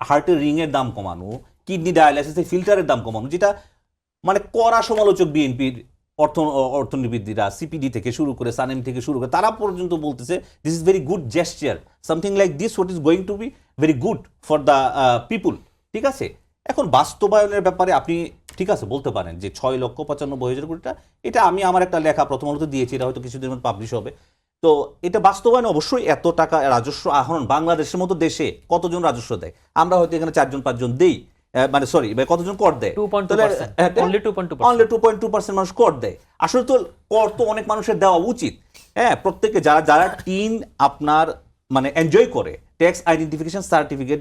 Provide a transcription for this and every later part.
হার্টের রিংয়ের দাম কমানো, কিডনি ডায়ালাইসিসের ফিল্টারের দাম কমানো, যেটা মানে কড়া সমালোচক বিএনপির অর্থনীতিবিদরা সিপিডি থেকে শুরু করে সানেম থেকে শুরু করে তারা পর্যন্ত বলতেছে this is very good gesture, something like this what is going to be very good for the people. ঠিক আছে, এখন বাস্তবায়নের ব্যাপারে আপনি ঠিক আছে বলতে পারেন যে 6,95,000 কোটিটা, এটা আমি আমার একটা লেখা প্রথম আলোতে দিয়েছি, এটা হয়তো কিছুদিনের মধ্যে পাবলিশ হবে। তো এটা বাস্তবায়ন অবশ্যই এত টাকা রাজস্ব আহরণ, বাংলাদেশের মতো দেশে কতজন রাজস্ব দেয়? আমরা হয়তো এখানে 4-5 জন দেই, মানে সরি কতজন কর দেয়? 2.2%, only 2.2%, অনলি 2.2% মানুষ কর দেয়। আসলে তো কর তো অনেক মানুষের দেওয়া উচিত। হ্যাঁ, প্রত্যেকে যারা যারা টিন আপনার মানে এনজয় করে, ট্যাক্স আইডেন্টিফিকেশন সার্টিফিকেট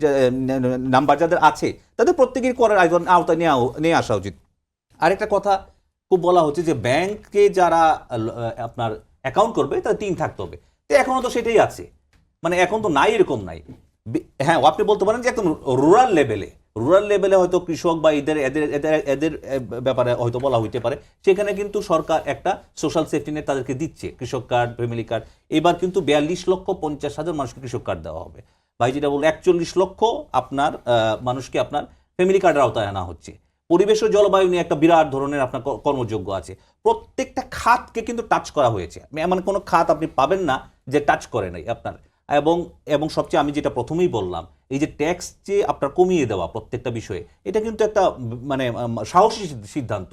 নাম্বার যাদের আছে, তাদের প্রত্যেকেই করের আওতায় নিয়ে আসা উচিত। আরেকটা কথা খুব বলা হচ্ছে যে ব্যাংকে যারা আপনার অ্যাকাউন্ট করবে তাদের টিন থাকতে হবে, তো এখনো তো সেটাই আছে, মানে এখন তো নাই, এরকম নাই। হ্যাঁ, আপনি বলতে পারেন যে একদম রুরাল লেভেলে হয়তো কৃষক বা এদের এদের এদের এদের ব্যাপারে হয়তো বলা হইতে পারে, সেখানে কিন্তু সরকার একটা সোশ্যাল সেফটি নেট তাদেরকে দিচ্ছে, কৃষক কার্ড, ফ্যামিলি কার্ড। এবার কিন্তু 42,50,000 মানুষকে কৃষক কার্ড দেওয়া হবে। ভাই যেটা বলল 41 লক্ষ আপনার মানুষকে আপনার ফ্যামিলি কার্ডের আওতায় আনা হচ্ছে। পরিবেশ ও জলবায়ু নিয়ে একটা বিরাট ধরনের আপনার কর্মযোগ্য আছে। প্রত্যেকটা খাতকে কিন্তু টাচ করা হয়েছে, এমন কোনো খাত আপনি পাবেন না যে টাচ করে নাই আপনার। এবং এবং সবচেয়ে আমি যেটা প্রথমেই বললাম, এই যে ট্যাক্স যে আপনার কমিয়ে দেওয়া প্রত্যেকটা বিষয়ে, এটা কিন্তু একটা মানে সাহসী সিদ্ধান্ত।